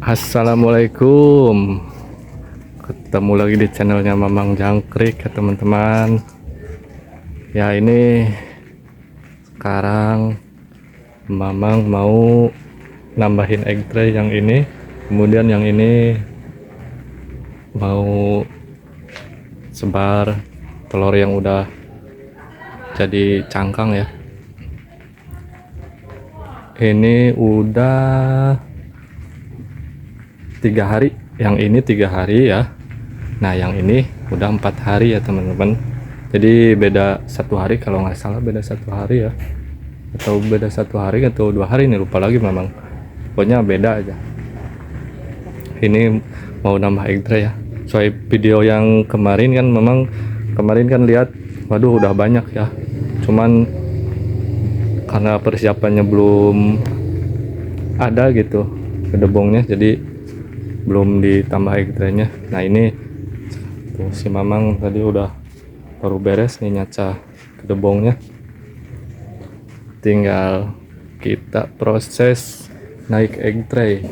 Assalamualaikum, ketemu lagi di channelnya Mamang Jangkrik ya teman-teman. Ya ini sekarang Mamang mau nambahin egg tray yang ini, kemudian yang ini mau sebar telur yang udah jadi cangkang ya. Ini udah 3 hari, yang ini 3 hari ya. Nah yang ini udah 4 hari ya teman-teman. Jadi beda 1 hari, kalau nggak salah beda 1 hari ya, atau beda 1 hari atau 2 hari, ini lupa lagi memang, pokoknya beda aja. Ini mau nambah egg tray ya. Soal video yang kemarin kan memang kemarin kan lihat, waduh udah banyak ya, cuman karena persiapannya belum ada gitu kedebongnya, jadi belum ditambah egg tray-nya. Nah ini tuh si Mamang tadi udah baru beres nih nyaca kedebongnya, tinggal kita proses naik egg tray.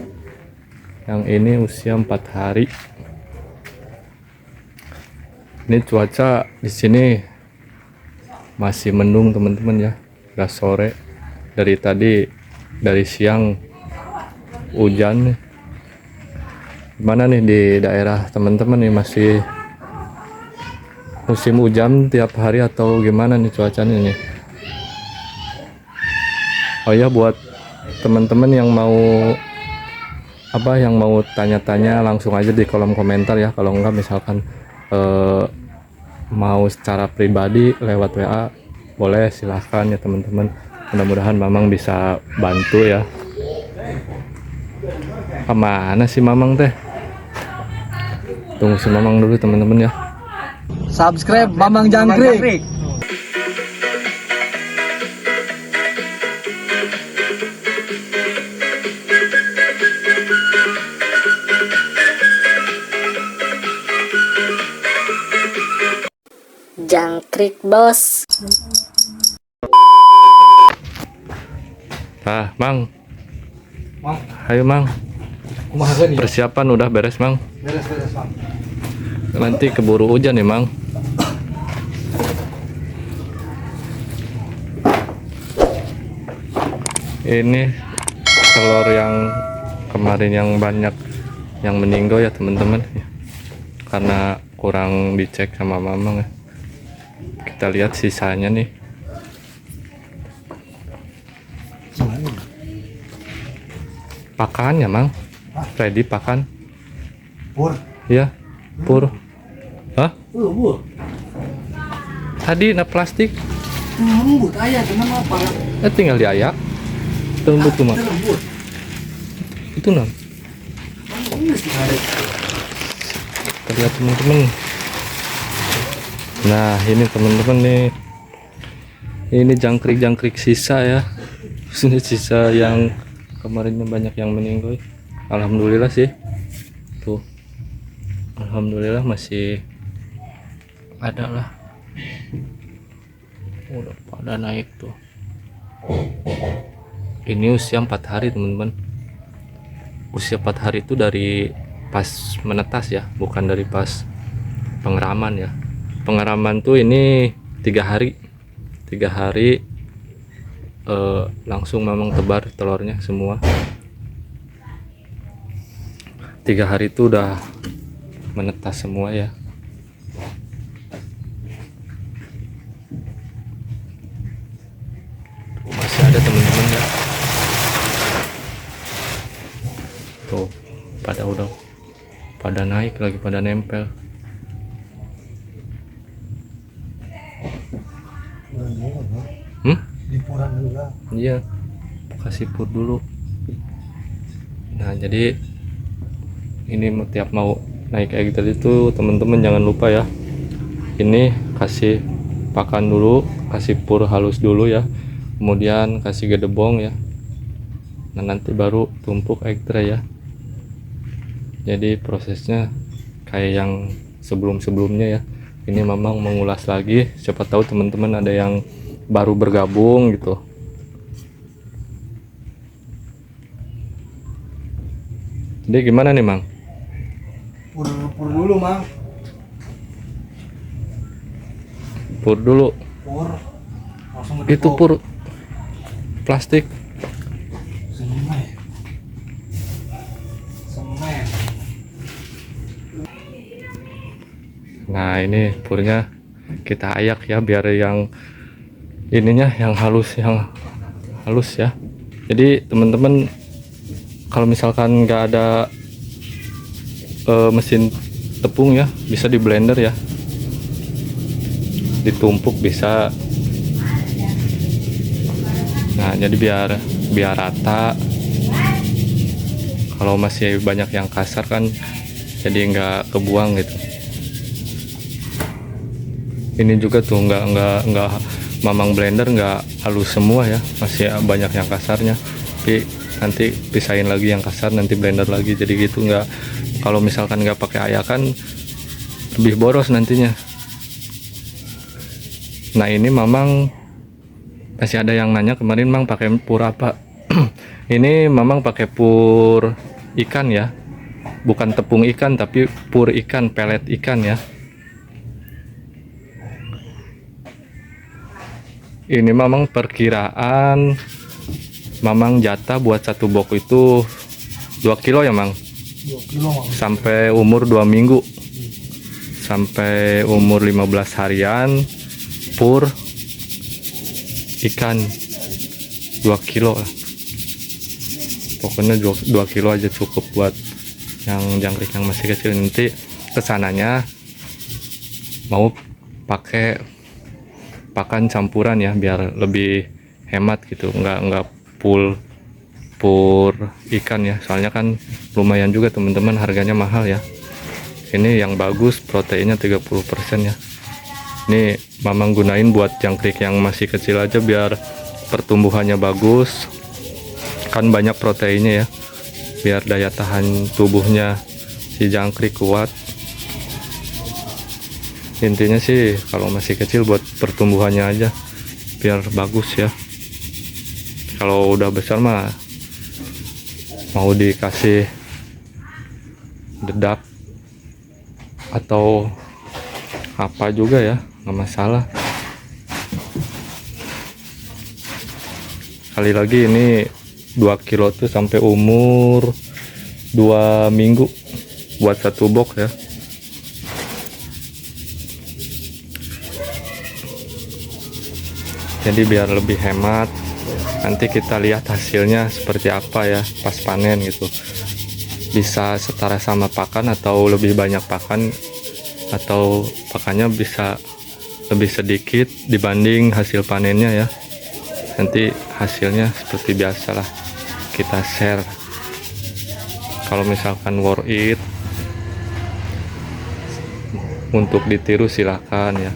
Yang ini usia 4 hari. Ini cuaca di sini masih mendung teman-teman ya, udah sore. Dari tadi, dari siang hujan. Gimana nih di daerah teman-teman nih, masih musim hujan tiap hari atau gimana nih cuacanya nih? Oh ya, buat teman-teman yang mau tanya-tanya langsung aja di kolom komentar ya. Kalau enggak misalkan mau secara pribadi lewat WA boleh, silahkan ya teman-teman. Mudah-mudahan Mamang bisa bantu ya. Kemana sih Mamang teh? Tunggu si Mamang dulu teman-teman ya. Subscribe Mamang Jangkrik. Jangkrik bos. Ah, Mang. Mang, Ayo Mang. kumaha geuning? Persiapan udah beres Mang. Beres-beres, Mang. Nanti keburu hujan nih Mang. Ini telur yang kemarin yang banyak yang meninggal ya teman-teman, karena kurang dicek sama Mamang ya. Kita lihat sisanya nih. Pakan ya Mang? Ready pakan? Pur. Ya, pur. Hah? Bur. Tadi na plastik. Lembut aya cuman apa? Tinggal diayak. Lembut tuh Mang. Lembut. Itu non. Kita lihat teman-teman. Nah ini teman-teman nih, ini jangkrik sisa ya. Ini sisa yang kemarinnya banyak yang meninggal. Alhamdulillah sih tuh, alhamdulillah masih ada lah, udah pada naik tuh. Ini usia 4 hari teman-teman. Usia 4 hari itu dari pas menetas ya, bukan dari pas pengeraman ya. Pengeraman tuh ini 3 hari, 3 hari langsung memang tebar telurnya semua. 3 hari itu udah menetas semua ya. Masih ada teman-teman ya. Tuh pada naik lagi, pada nempel. Lipuran juga. Iya, kasih pur dulu. Nah jadi ini tiap mau naik egg tadi itu teman-teman jangan lupa ya, ini kasih pakan dulu, kasih pur halus dulu ya, kemudian kasih gedebong ya. Nah nanti baru tumpuk egg tray ya. Jadi prosesnya kayak yang sebelum-sebelumnya ya. Ini Mamang mengulas lagi, siapa tahu teman-teman ada yang baru bergabung gitu. Jadi gimana nih Mang? Pur dulu mang. Pur dulu. Pur. Langsung Itu pur plastik. Semen. Semen. Nah ini purnya kita ayak ya, biar yang ininya yang halus ya. Jadi teman-teman kalau misalkan nggak ada mesin tepung ya, bisa di blender ya, ditumpuk bisa. Nah jadi biar rata. Kalau masih banyak yang kasar kan jadi nggak kebuang gitu. Ini juga tuh nggak mamang blender nggak halus semua ya, masih banyak yang kasarnya. Tapi nanti pisahin lagi yang kasar, nanti blender lagi, jadi gitu. Nggak, kalau misalkan nggak pakai ayakan lebih boros nantinya. Nah ini mamang masih ada yang nanya kemarin, Mang pakai pur apa? Ini mamang pakai pur ikan ya, bukan tepung ikan tapi pur ikan, pelet ikan ya. Ini mamang perkiraan mamang jatah buat satu box itu 2 kilo ya Mang, 2 kilo mang. sampai umur 2 minggu, sampai umur 15 harian. Pur ikan 2 kilo lah, pokoknya 2 kilo aja cukup buat yang jangkrik yang masih kecil. Nanti kesananya mau pakai pakan campuran ya, biar lebih hemat gitu, nggak full pur ikan ya, soalnya kan lumayan juga teman-teman, harganya mahal ya. Ini yang bagus, proteinnya 30% ya. Ini mamang gunain buat jangkrik yang masih kecil aja biar pertumbuhannya bagus, kan banyak proteinnya ya, biar daya tahan tubuhnya si jangkrik kuat. Intinya sih kalau masih kecil buat pertumbuhannya aja biar bagus ya. Kalau udah besar mah mau dikasih dedak atau apa juga ya, nggak masalah. Kali lagi ini 2 kilo tuh sampai umur 2 minggu buat satu box ya. Jadi biar lebih hemat, nanti kita lihat hasilnya seperti apa ya pas panen gitu. Bisa setara sama pakan atau lebih banyak pakan, atau pakannya bisa lebih sedikit dibanding hasil panennya ya. Nanti hasilnya seperti biasa lah kita share. Kalau misalkan worth it untuk ditiru silahkan ya.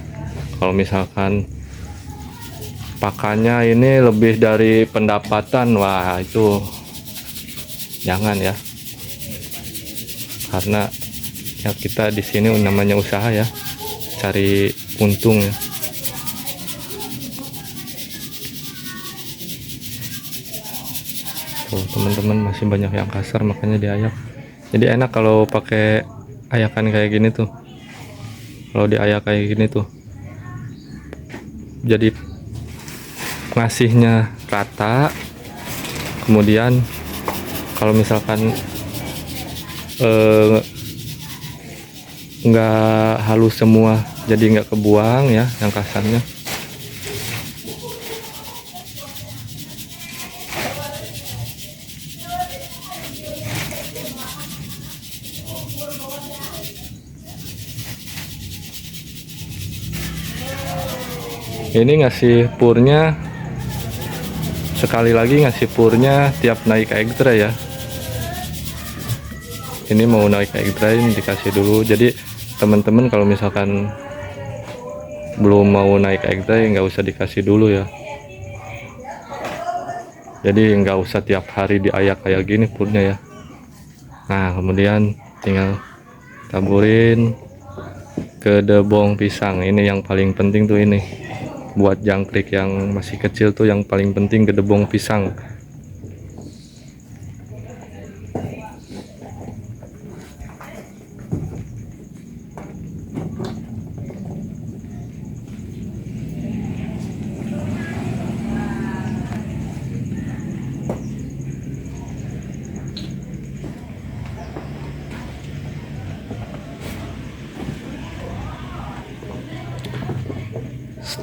Kalau misalkan pakannya ini lebih dari pendapatan, wah itu jangan ya, karena ya kita di sini namanya usaha ya, cari untung ya. Tuh teman-teman, masih banyak yang kasar makanya diayak. Jadi enak kalau pakai ayakan kayak gini tuh, kalau diayak kayak gini tuh jadi ngasihnya rata. Kemudian kalau misalkan nggak halus semua, jadi nggak kebuang ya yang kasarnya. Ini ngasih purnya, sekali lagi ngasih purnya tiap naik egg tray ya. Ini mau naik egg tray dikasih dulu. Jadi teman-teman kalau misalkan belum mau naik egg tray nggak usah dikasih dulu ya. Jadi nggak usah tiap hari diayak kayak gini purnya ya. Nah kemudian tinggal taburin ke debong pisang. Ini yang paling penting tuh, ini buat jangkrik yang masih kecil tuh yang paling penting gedebong pisang.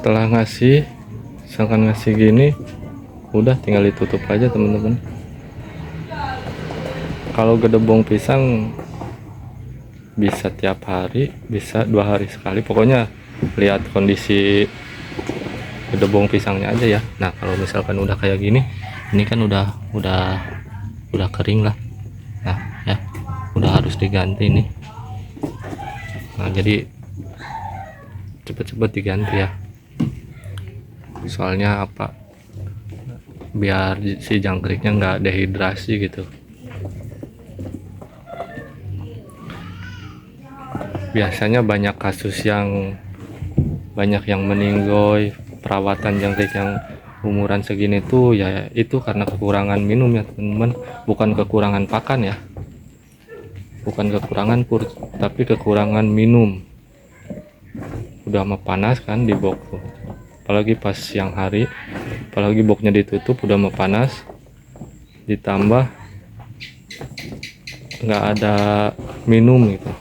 setelah ngasih, misalkan ngasih gini, udah tinggal ditutup aja teman-teman. Kalau gedebong pisang bisa tiap hari, bisa 2 hari sekali, pokoknya lihat kondisi gedebong pisangnya aja ya. Nah kalau misalkan udah kayak gini, ini kan udah kering lah. Nah ya, udah harus diganti nih. Nah jadi cepet-cepet diganti ya, soalnya apa, biar si jangkriknya nggak dehidrasi gitu. Biasanya banyak kasus yang meninggoy perawatan jangkrik yang umuran segini tuh ya, itu karena kekurangan minum ya teman-teman, bukan kekurangan pakan ya, bukan kekurangan pur, tapi kekurangan minum. Udah mah panas kan di bok tuh, apalagi pas siang hari, apalagi boknya ditutup udah mah panas, ditambah nggak ada minum gitu.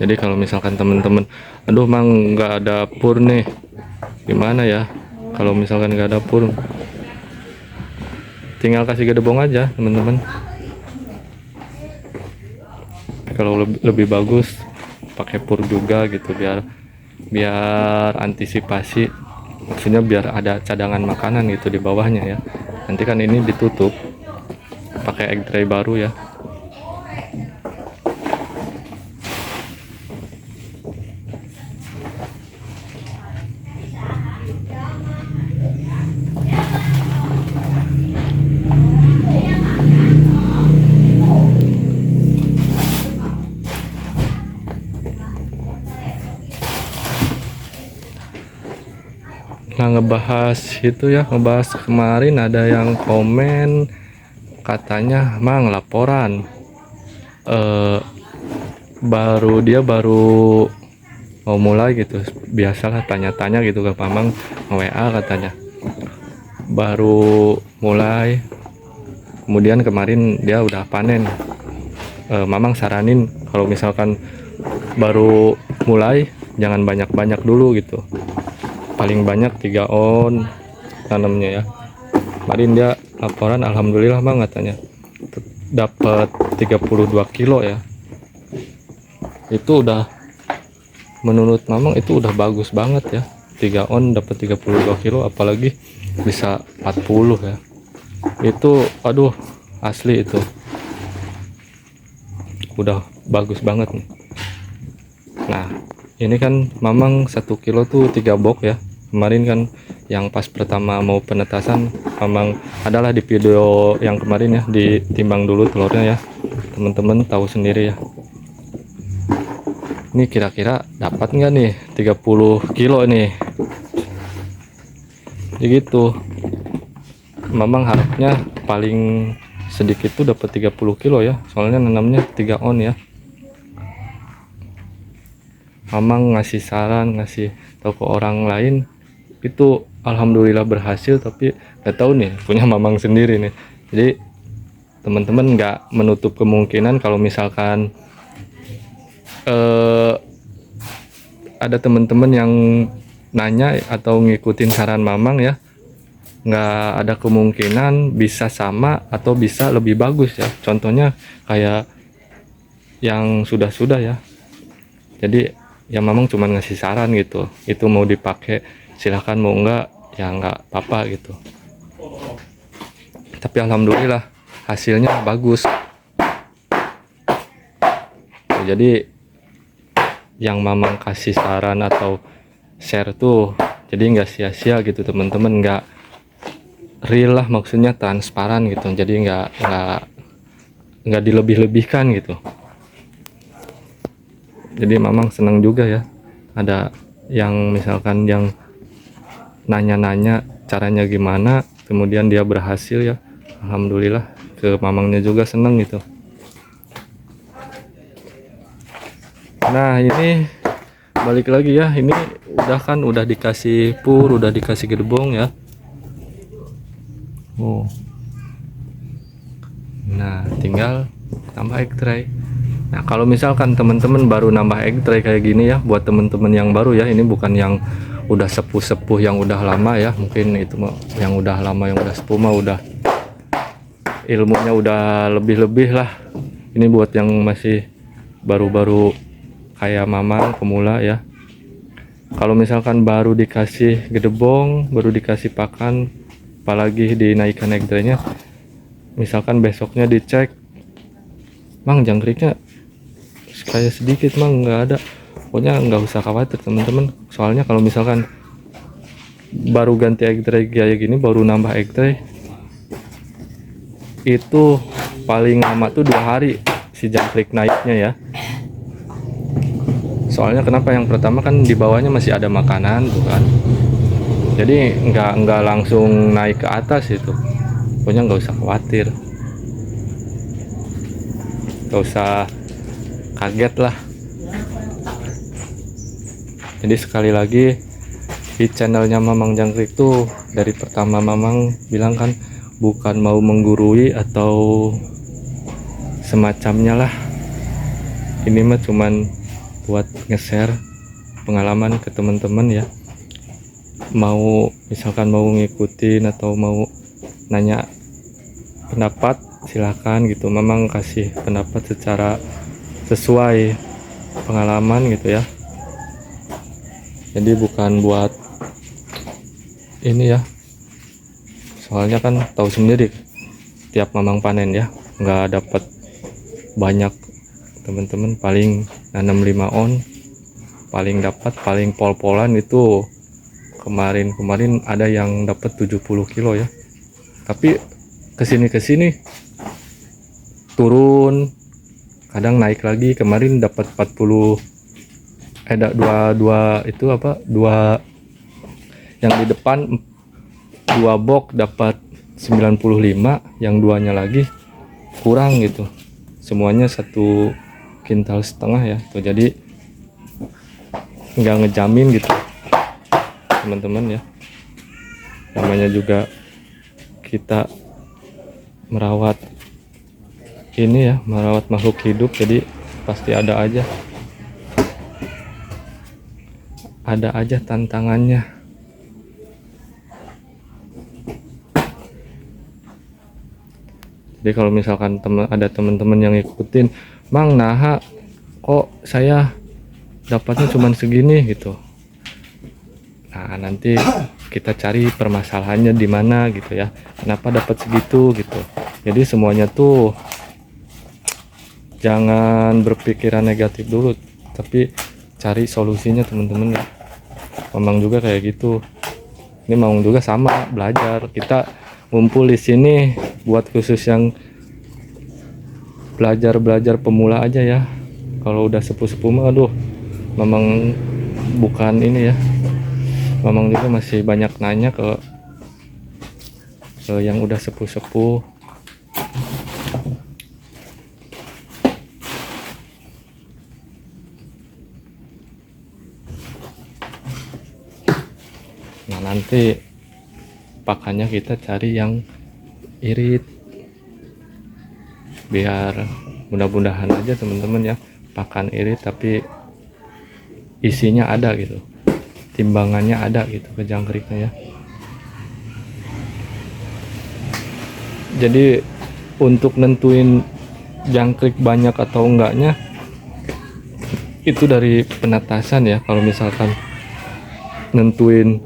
Jadi kalau misalkan teman-teman, aduh mang nggak ada pur nih, gimana ya? Kalau misalkan nggak ada pur, tinggal kasih gedebong aja teman-teman. Kalau lebih bagus pakai pur juga gitu, biar antisipasi, maksudnya biar ada cadangan makanan gitu di bawahnya ya. Nanti kan ini ditutup pakai egg tray baru ya. Nah ngebahas itu ya, ngebahas kemarin ada yang komen katanya mang laporan, baru mau mulai gitu, biasalah tanya-tanya gitu ke Mamang WA, katanya baru mulai, kemudian kemarin dia udah panen. Mamang saranin kalau misalkan baru mulai jangan banyak-banyak dulu gitu, paling banyak 3 on tanamnya ya. Kemarin dia laporan, alhamdulillah Bang katanya dapat 32 kilo ya. Itu udah, menurut Mamang itu udah bagus banget ya, 3 on dapat 32 kilo, apalagi bisa 40 ya. Itu aduh asli, itu udah bagus banget nih. Nah ini kan Mamang 1 kilo tuh 3 box ya. Kemarin kan yang pas pertama mau penetasan, Mamang adalah di video yang kemarin ya, ditimbang dulu telurnya ya, teman-teman tahu sendiri ya. Ini kira-kira dapat nggak nih 30 kilo nih, begitu. Mamang harapnya paling sedikit tuh dapat 30 kilo ya, soalnya nanamnya 3 on ya. Mamang ngasih saran, ngasih tahu ke orang lain, itu alhamdulillah berhasil, tapi nggak tahu nih punya Mamang sendiri nih. Jadi teman-teman nggak menutup kemungkinan kalau misalkan ada teman-teman yang nanya atau ngikutin saran Mamang ya, nggak ada kemungkinan bisa sama atau bisa lebih bagus ya. Contohnya kayak yang sudah ya. Jadi ya Mamang cuma ngasih saran gitu, itu mau dipakai silahkan, mau enggak ya enggak apa-apa gitu. Tapi alhamdulillah hasilnya bagus. Jadi yang Mamang kasih saran atau share tuh jadi nggak sia-sia gitu teman-teman, nggak real lah, maksudnya transparan gitu. Jadi nggak dilebih-lebihkan gitu. Jadi Mamang senang juga ya, ada yang misalkan yang nanya-nanya caranya gimana, kemudian dia berhasil ya, alhamdulillah. Ke Mamangnya juga seneng gitu. Nah ini balik lagi ya, ini udah dikasih pur, udah dikasih gedebong ya. Nah tinggal tambah egg tray. Nah, kalau misalkan teman-teman baru nambah egg tray kayak gini ya, buat teman-teman yang baru ya, ini bukan yang udah sepuh-sepuh yang udah lama ya, mungkin itu mah yang udah lama, yang udah sepuh mah udah ilmunya udah lebih-lebih lah. Ini buat yang masih baru-baru kayak mamang pemula ya. Kalau misalkan baru dikasih gedebong, baru dikasih pakan, apalagi dinaikkan egg tray-nya, misalkan besoknya dicek, Mang jangkriknya kayak sedikit Mang, nggak ada, pokoknya nggak usah khawatir teman-teman. Soalnya kalau misalkan baru ganti egg tray kayak gini, baru nambah egg tray, itu paling lama tuh 2 hari si jangkrik naiknya ya. Soalnya kenapa, yang pertama kan di bawahnya masih ada makanan tuh kan, jadi nggak langsung naik ke atas itu. Pokoknya nggak usah khawatir, nggak usah kaget lah. Jadi sekali lagi, di channelnya Mamang Jangkrik tuh dari pertama Mamang bilang kan bukan mau menggurui atau semacamnya lah, ini mah cuman buat nge-share pengalaman ke teman-teman ya. Mau misalkan mau ngikutin atau mau nanya pendapat, silakan gitu. Memang kasih pendapat secara sesuai pengalaman gitu ya. Jadi bukan buat ini ya, soalnya kan tahu sendiri tiap mamang panen ya, nggak dapat banyak teman-teman, paling nanam 5 on, paling dapat paling pol-polan itu kemarin ada yang dapat 70 kilo ya. Tapi kesini turun, kadang naik lagi. Kemarin dapat 40, dua itu apa, dua yang di depan 2 box dapat 95, yang 2-nya lagi kurang gitu, semuanya 1,5 kintal ya tuh. Jadi nggak ngejamin gitu teman-teman ya, namanya juga kita merawat ini ya, merawat makhluk hidup, jadi pasti ada aja tantangannya. Jadi kalau misalkan ada teman-teman yang ikutin, Mang naha kok saya dapatnya cuman segini gitu, nah nanti kita cari permasalahannya di mana gitu ya, kenapa dapat segitu gitu. Jadi semuanya tuh jangan berpikiran negatif dulu, tapi cari solusinya teman-teman ya. Memang juga kayak gitu, ini mau juga sama belajar. Kita ngumpul di sini buat khusus yang belajar pemula aja ya. Kalau udah sepuh-sepuh mah aduh, memang bukan ini ya, memang juga masih banyak nanya ke yang udah sepuh-sepuh. Nah nanti pakannya kita cari yang irit, biar mudah-mudahan aja teman-teman ya, pakan irit tapi isinya ada gitu, timbangannya ada gitu ke jangkriknya ya. Jadi untuk nentuin jangkrik banyak atau enggaknya itu dari penetasan ya. Kalau misalkan nentuin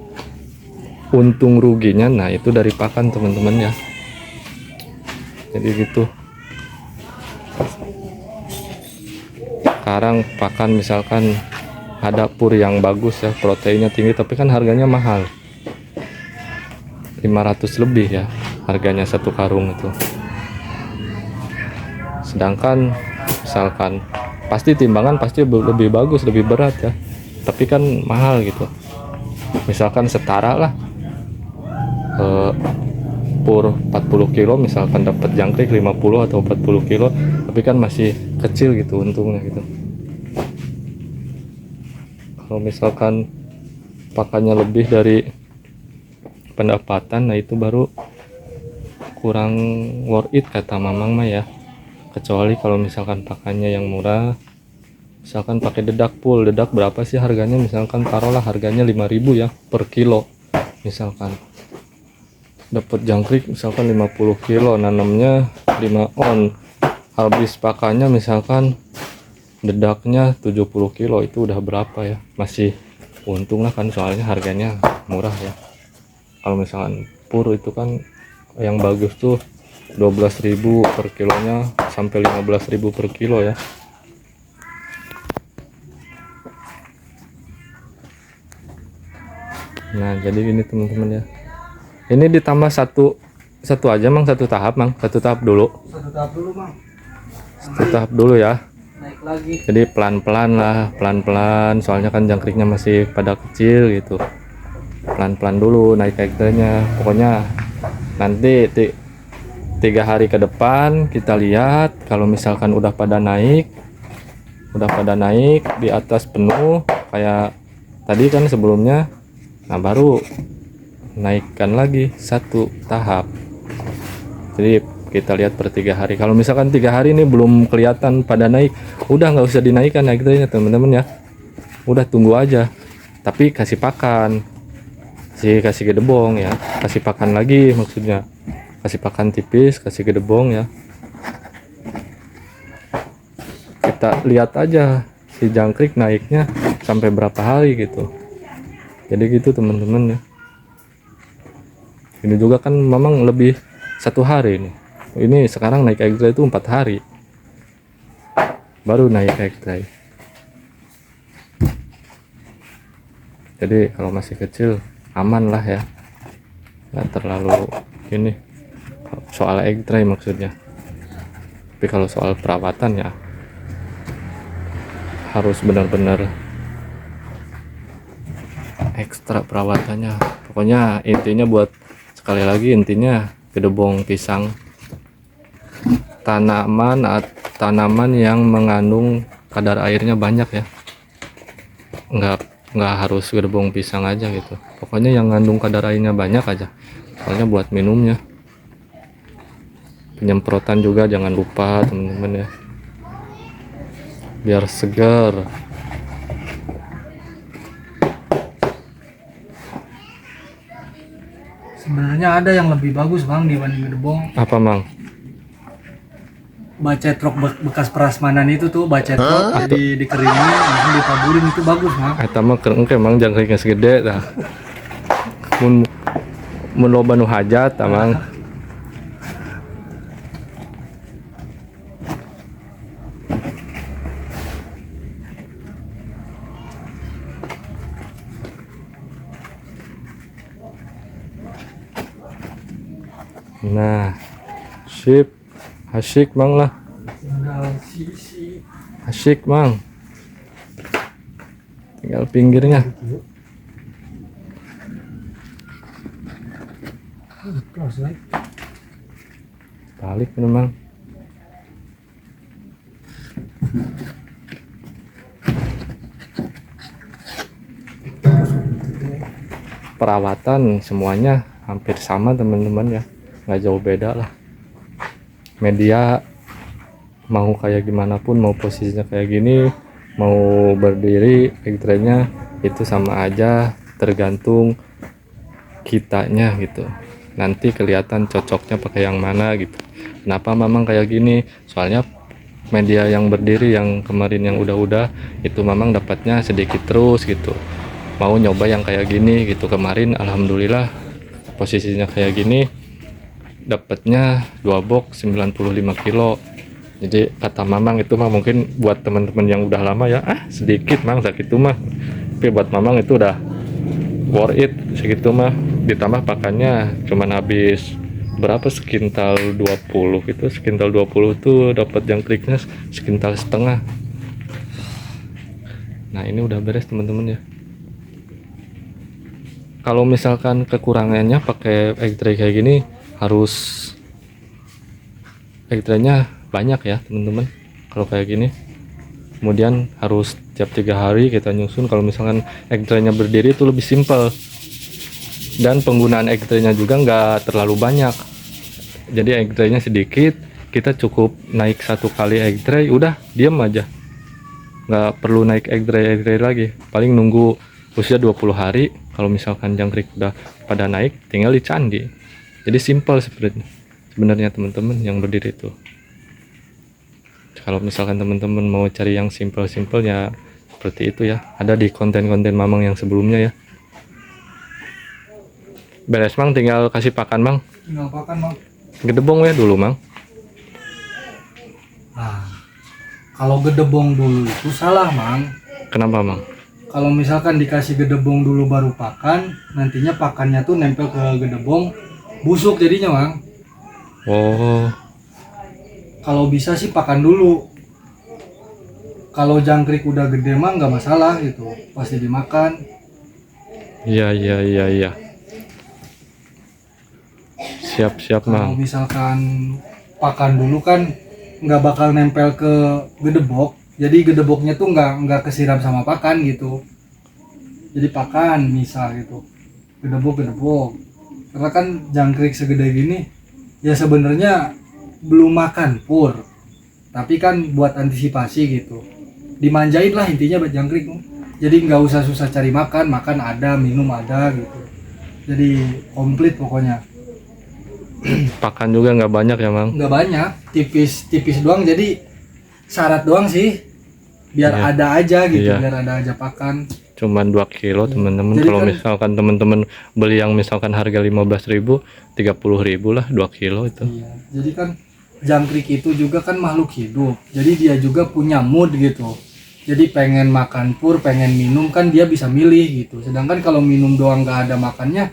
untung ruginya, nah itu dari pakan teman-teman ya. Jadi gitu. Sekarang pakan misalkan ada pur yang bagus ya, proteinnya tinggi, tapi kan harganya mahal, 500 lebih ya harganya satu karung itu. Sedangkan misalkan pasti timbangan pasti lebih bagus, lebih berat ya, tapi kan mahal gitu. Misalkan setara lah, pur 40 kilo misalkan dapat jangkrik 50 atau 40 kilo, tapi kan masih kecil gitu untungnya gitu. Kalau misalkan pakannya lebih dari pendapatan, nah itu baru kurang worth it kata mamang mah ya. kecuali kalau misalkan pakannya yang murah, misalkan pakai dedak full. Dedak berapa sih harganya? Misalkan taruhlah harganya 5.000 ya per kilo, misalkan dapat jangkrik misalkan 50 kilo, nanamnya 5 on, habis pakannya misalkan dedaknya 70 kilo, itu udah berapa ya? Masih untung lah kan, soalnya harganya murah ya. Kalau misalkan pur itu kan yang bagus tuh 12.000 per kilonya sampai 15.000 per kilo ya. Nah jadi ini teman-teman ya, ini ditambah satu aja Mang, satu tahap Mang, satu tahap dulu ya. Naik lagi. Jadi pelan-pelan lah, pelan-pelan, soalnya kan jangkriknya masih pada kecil gitu, pelan-pelan dulu naik hektarnya. Pokoknya nanti 3 hari ke depan kita lihat kalau misalkan udah pada naik di atas penuh kayak tadi kan sebelumnya, nah baru naikkan lagi satu tahap. Jadi kita lihat per 3 hari. Kalau misalkan 3 hari ini belum kelihatan pada naik, udah nggak usah dinaikkan hektarnya teman-teman ya, udah tunggu aja, tapi kasih pakan, kasih gedebong ya, kasih pakan lagi, maksudnya kasih pakan tipis, kasih gedebong ya. Kita lihat aja si jangkrik naiknya sampai berapa hari gitu. Jadi gitu teman-teman ya. Ini juga kan memang lebih 1 hari nih. Ini sekarang naik egg-tray itu 4 hari baru naik egg-tray. Jadi kalau masih kecil aman lah ya, nggak terlalu ini soal egg-tray maksudnya. Tapi kalau soal perawatan ya harus benar-benar ekstra perawatannya. Pokoknya intinya buat, sekali lagi intinya, gedebong pisang tanaman yang mengandung kadar airnya banyak ya. Nggak harus gedebong pisang aja gitu, pokoknya yang ngandung kadar airnya banyak aja, soalnya buat minumnya. Penyemprotan juga jangan lupa teman-teman ya, biar segar. Sebenarnya ada yang lebih bagus Bang dibanding gedebong. Apa Mang? Bacetrok bekas prasmanan itu tuh, bacetrok jadi dikeringin langsung ditaburin, itu bagus Bang. Eta mah kerengke Mang, jangkriknya segede tah. Mun loba nu hajat tah Mang. Nah, sip, asyik Mang lah, asyik Mang. Tinggal pinggirnya. Balik memang. Perawatan semuanya hampir sama teman-teman ya, nggak jauh beda lah. Media mau kayak gimana pun, mau posisinya kayak gini, mau berdiri, egg-tray-nya itu sama aja, tergantung kitanya gitu. Nanti kelihatan cocoknya pakai yang mana gitu. Kenapa memang kayak gini? Soalnya media yang berdiri yang kemarin yang udah itu memang dapatnya sedikit terus gitu. Mau nyoba yang kayak gini gitu. Kemarin alhamdulillah posisinya kayak gini, dapatnya 2 box 95 kilo. Jadi kata Mamang itu mah mungkin buat teman-teman yang udah lama ya, sedikit Mang segitu mah. Tapi buat Mamang itu udah worth it segitu mah. Ditambah pakannya cuman habis berapa, sekintal 20 gitu. Sekintal 20 tuh dapat jangkriknya sekintal setengah. Nah ini udah beres teman-teman ya. Kalau misalkan kekurangannya pakai egg-tray kayak gini, harus egg-tray-nya banyak ya teman-teman. Kalau kayak gini, kemudian harus tiap 3 hari kita nyusun. Kalau misalkan egg-tray-nya berdiri itu lebih simpel, dan penggunaan egg-tray-nya juga nggak terlalu banyak. Jadi egg-tray-nya sedikit, kita cukup naik 1 kali egg tray, udah diam aja, nggak perlu naik egg tray lagi. Paling nunggu usia 20 hari. Kalau misalkan jangkrik udah pada naik, tinggal dicandi. Jadi simpel sebenarnya teman-teman yang berdiri itu. Kalau misalkan teman-teman mau cari yang simpel-simpelnya seperti itu ya, ada di konten-konten Mamang yang sebelumnya ya. Beres Mang, tinggal kasih pakan Mang. Tinggal pakan Mang. Gedebong ya dulu Mang. Nah, kalau gedebong dulu itu salah Mang. Kenapa Mang? Kalau misalkan dikasih gedebong dulu baru pakan, nantinya pakannya tuh nempel ke gedebong, busuk jadinya Mang. Oh, Kalau bisa sih pakan dulu. Kalau jangkrik udah gede mah nggak masalah gitu, pasti dimakan. iya. Siap Kalau Mang. misalkan pakan dulu kan nggak bakal nempel ke gedebok, jadi gedeboknya tuh nggak kesiram sama pakan gitu. Jadi pakan misal gitu, gedebok. Karena kan jangkrik segede gini, ya sebenarnya belum makan pur, tapi kan buat antisipasi gitu, dimanjain lah intinya buat jangkrik. Jadi nggak usah susah cari makan ada, minum ada gitu. Jadi komplit pokoknya. Pakan juga nggak banyak ya Mang. Nggak banyak, tipis doang, jadi syarat doang sih biar Iya. ada aja gitu. Iya. Biar ada aja pakan. Cuman 2 kilo teman-teman. Jadi Kalau kan- misalkan teman-teman beli yang misalkan harga 15.000, 30.000 lah 2 kilo itu. Iya, jadi kan jangkrik itu juga kan makhluk hidup, jadi dia juga punya mood gitu. Jadi pengen makan pur, pengen minum kan dia bisa milih gitu. Sedangkan kalau minum doang nggak ada makannya,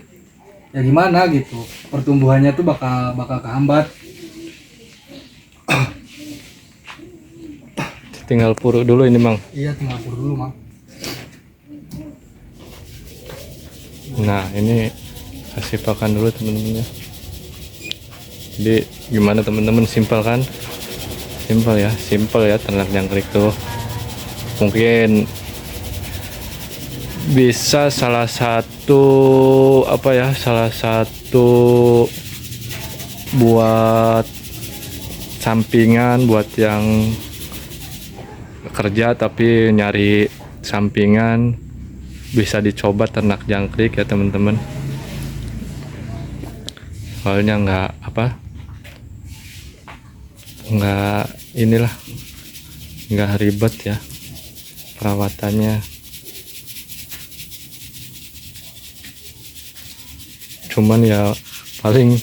ya gimana gitu, pertumbuhannya tuh bakal kehambat. Tinggal puruk dulu ini Mang. Iya, tinggal pur dulu Mang. Nah ini kasih pakan dulu teman-teman ya. Jadi gimana teman-teman, simpel kan? Simpel ya ternak jangkrik tuh. Mungkin bisa salah satu buat sampingan buat yang kerja tapi nyari sampingan, bisa dicoba ternak jangkrik ya teman-teman. Soalnya nggak ribet ya perawatannya. Cuman ya paling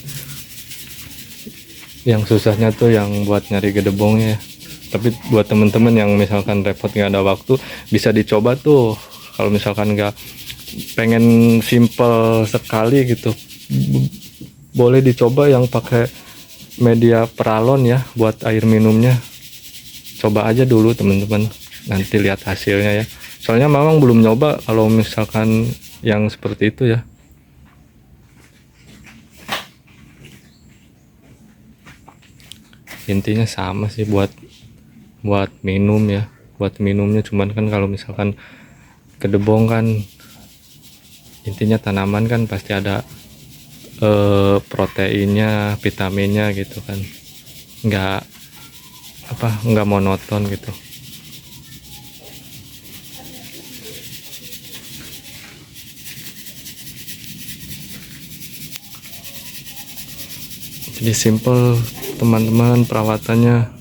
yang susahnya tuh yang buat nyari gedebongnya. Tapi buat temen-temen yang misalkan repot nggak ada waktu, bisa dicoba tuh. Kalau misalkan nggak pengen simple sekali gitu, boleh dicoba yang pakai media peralon ya buat air minumnya. Coba aja dulu teman-teman, nanti lihat hasilnya ya. Soalnya Mamang belum nyoba kalau misalkan yang seperti itu ya. Intinya sama sih buat minum ya, buat minumnya. Cuman kan kalau misalkan gedebong kan intinya tanaman kan pasti ada proteinnya, vitaminnya gitu kan, nggak monoton gitu. Jadi simple teman-teman perawatannya.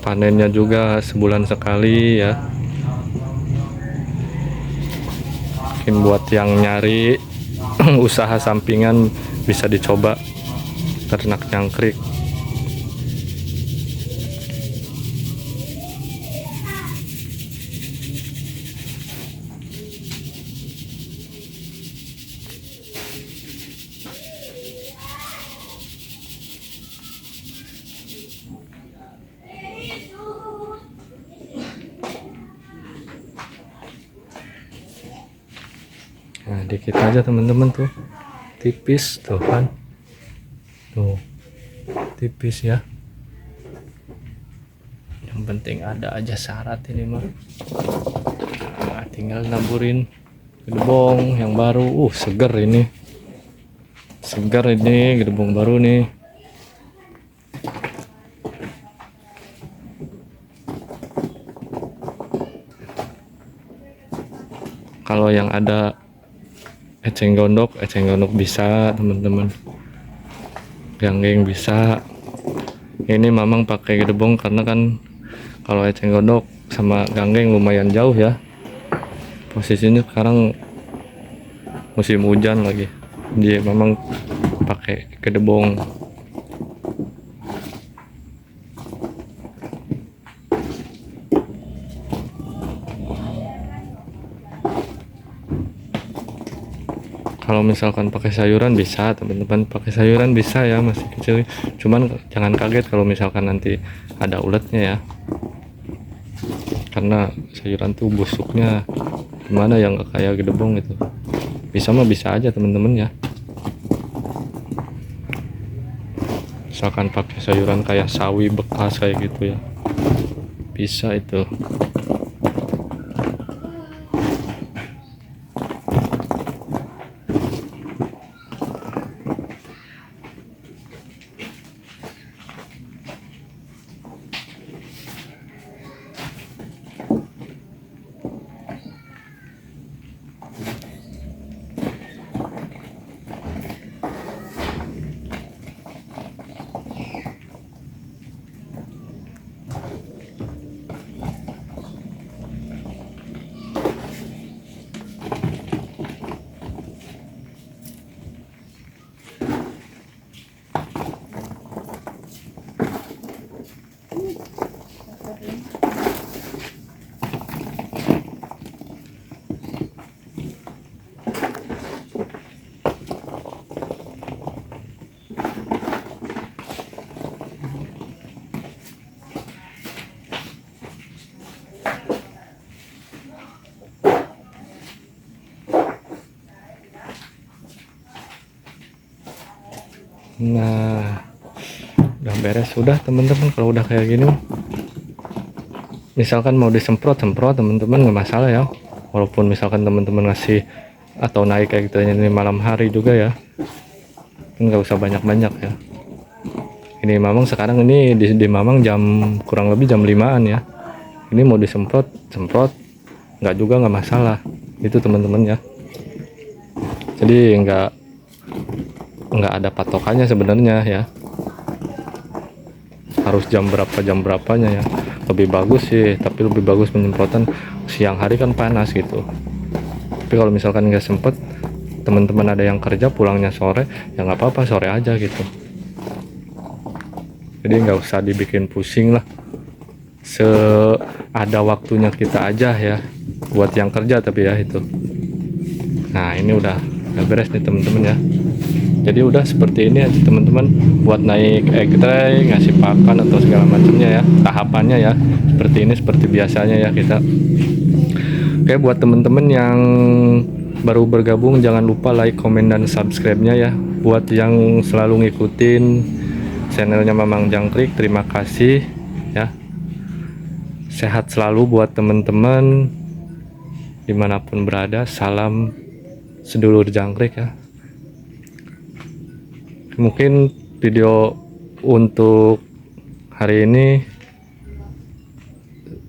Panennya juga sebulan sekali ya. Mungkin buat yang nyari usaha sampingan bisa dicoba ternak jangkrik. Nah, dikit aja teman-teman tuh, tipis tuh kan, tuh tipis ya. Yang penting ada aja syarat ini mah. Nah, tinggal naburin gedebong yang baru. Segar ini. Segar ini gedebong baru nih. Kalau yang ada eceng gondok bisa teman-teman. Ganggeng bisa. Ini Mamang pakai gedebong karena kan kalau eceng gondok sama ganggeng lumayan jauh ya. Posisinya sekarang musim hujan lagi. Dia Mamang pakai gedebong. Kalau misalkan pakai sayuran bisa teman-teman, pakai sayuran bisa ya, masih kecil. Cuman jangan kaget kalau misalkan nanti ada uletnya ya, karena sayuran tuh busuknya gimana yang gak kayak gedebong itu. Bisa mah bisa aja teman-teman ya. Misalkan pakai sayuran kayak sawi bekas kayak gitu ya, bisa itu. Nah, udah beres sudah teman-teman. Kalau udah kayak gini, misalkan mau disemprot teman-teman nggak masalah ya. Walaupun misalkan teman-teman ngasih atau naik kayak gitu ini malam hari juga ya, nggak usah banyak-banyak ya. Ini Mamang sekarang ini di Mamang jam kurang lebih jam 5-an ya. Ini mau disemprot nggak juga nggak masalah itu teman-teman ya. Jadi nggak ada patokannya sebenarnya ya, harus jam berapanya ya. Lebih bagus sih, tapi lebih bagus penyemprotan siang hari kan panas gitu. Tapi kalau misalkan nggak sempet, teman-teman ada yang kerja pulangnya sore ya nggak apa-apa, sore aja gitu. Jadi nggak usah dibikin pusing lah, ada waktunya kita aja ya buat yang kerja. Tapi ya itu, nah ini udah beres nih teman-teman ya. Jadi udah seperti ini aja teman-teman, buat naik egg tray, ngasih pakan atau segala macamnya ya, tahapannya ya seperti ini, seperti biasanya ya kita. Oke, buat teman-teman yang baru bergabung jangan lupa like, komen, dan subscribe-nya ya. Buat yang selalu ngikutin channelnya Mamang Jangkrik, terima kasih ya. Sehat selalu buat teman-teman dimanapun berada. Salam sedulur jangkrik ya. Mungkin video untuk hari ini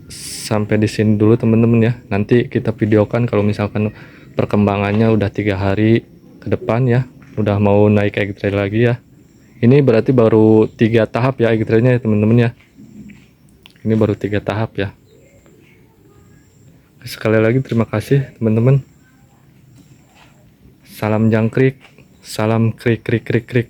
sampai di sini dulu teman-teman ya. Nanti kita videokan kalau misalkan perkembangannya udah 3 hari ke depan ya, udah mau naik egg tray lagi ya. Ini berarti baru 3 tahap ya egg tray-nya ya teman-teman ya. Ini baru 3 tahap ya. Sekali lagi terima kasih teman-teman. Salam jangkrik, salam krik krik krik krik.